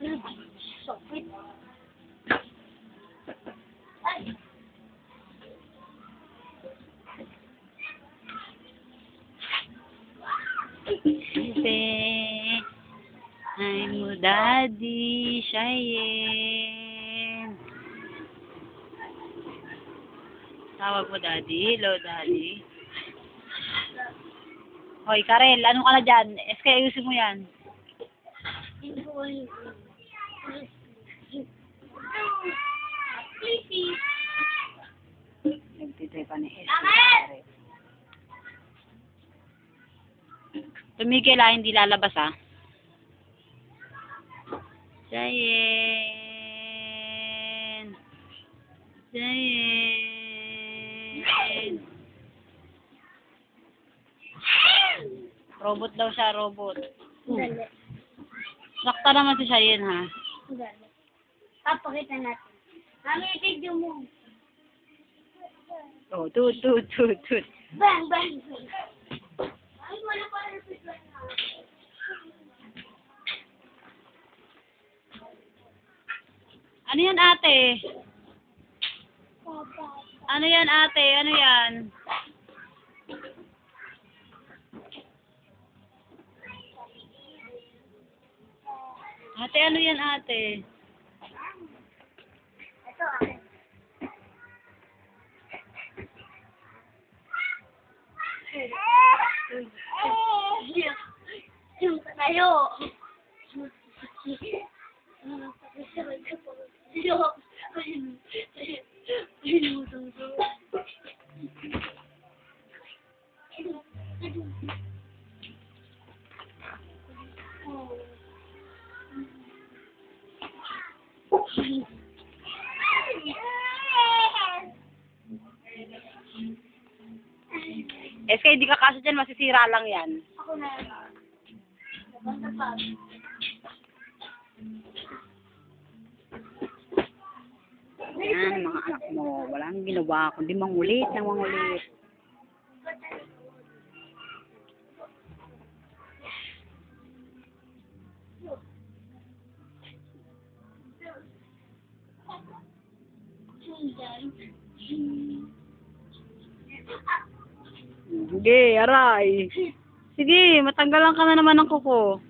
Sakit. Say, I'm with Daddy Cheyenne. Tawag mo Daddy. Hello Daddy. Hoy Karel, ano ka na dyan? SK, ayusin mo yan. Nagtitry pa ni SK. Tumigil hindi lalabas Cheyenne. Cheyenne. Robot daw siya, robot. Dali. Sakta naman si Cheyenne ha. Dali. Papakita natin. Mami, video mo. Oh, tut. Bang, bang. Ay, wala pa repeat lang na. Ano yan ate? Papa. Ano yan ate? Ano yan? Ate, ano yan ate? Ito, akin. Yung tayo. SK, di ka kasi dyan, masisira lang yan. Ako na. Basta pa. Yan, mga anak mo. Walang ginawa, kundi mangulit ng mangulit. Sige, aray. Sige, matanggalan ka na naman ng kuko.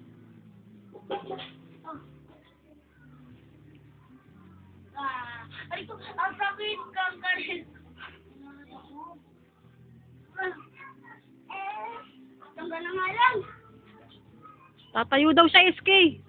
Ay, ito, ang sakit kang kanin. Tanggal na nga lang. Tatayo daw siya, SK.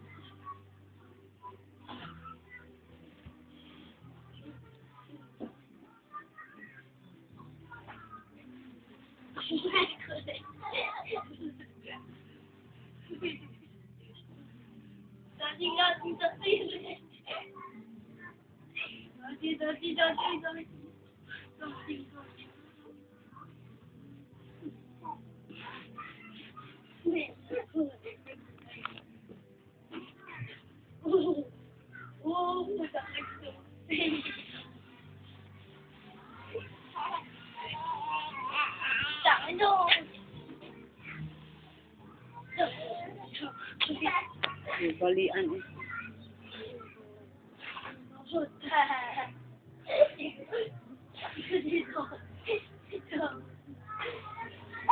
Balian eh.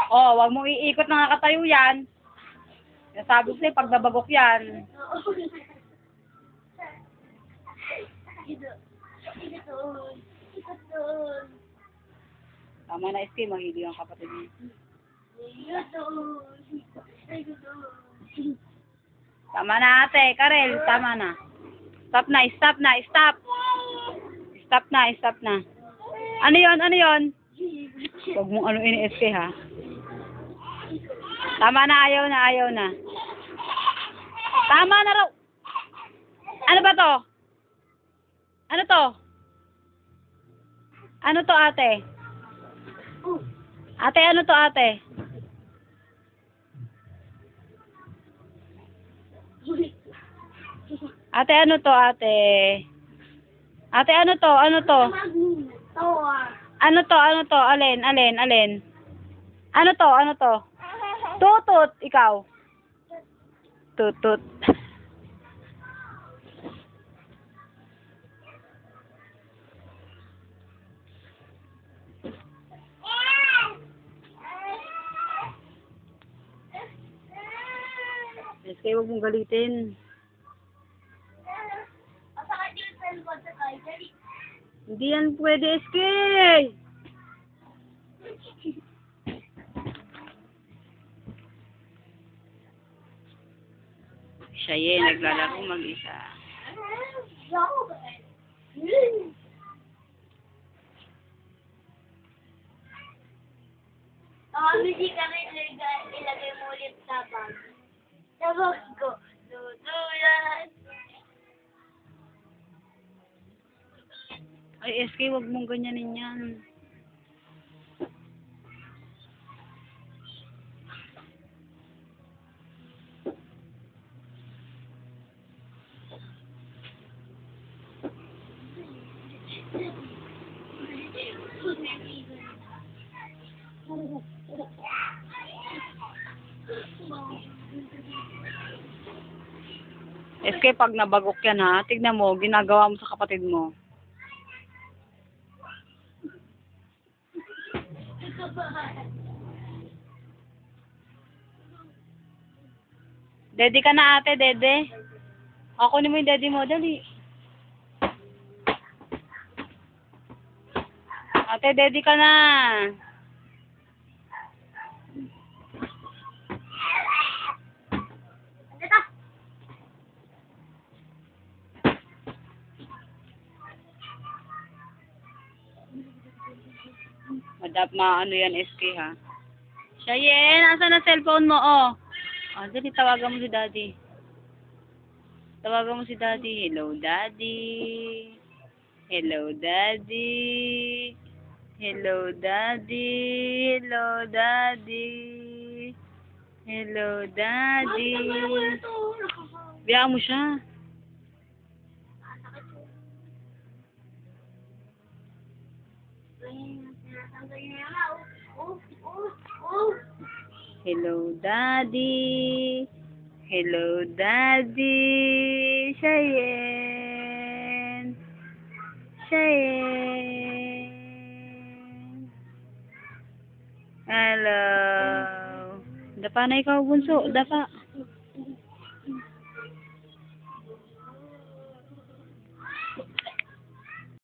Oh, wag mong iikot na nakatayo yan. Nasabi ko sa'yo, pag nabagok yan. Tama na, SK, mahili ang kapatid niya. Tama na, ate. Karel, tama na. Stop na, stop na, stop. Stop na, stop na. Ano yon? Ano yon? Huwag mong ano ini SK ha. Tama na, ayaw na, ayaw na. Tama na raw. Ano ba to? Ano to? Ano to, ate? Ate, ano to, ate? Ate, ano to, ate? Ate, ano to? Ano to? Ano to? Ano to? Alin? Alin? Alin? Ano to? Ano to? Tutut, ikaw. Tutut. huwag mong galitin. Masakit yung cellphone sa tayo. Dali. Hindi yan pwede, SK! Siya naglalaro mag-isa. Hindi kami ilagay mo ulit sa bag. Sa bag ko. Dudulan. Ay, SK, huwag mong ganyanin yan. SK, pag nabagok yan ha, tignan mo, ginagawa mo sa kapatid mo. Daddy ka na ate, dede. Ako mo yung daddy mo, dali. Ate, daddy ka na. Maano yan, SK ha. Cheyenne, asan na cellphone mo, oh? Ah, dali, tawagan mo si daddy. Tawagan mo si daddy. Hello, daddy. Hello, daddy. Hello, daddy. Hello, daddy. Hello, daddy. Biyaan mo siya. Hello, daddy. Hello, daddy. Cheyenne. Cheyenne. Hello. Dapa na ikaw, bunso. Dapa.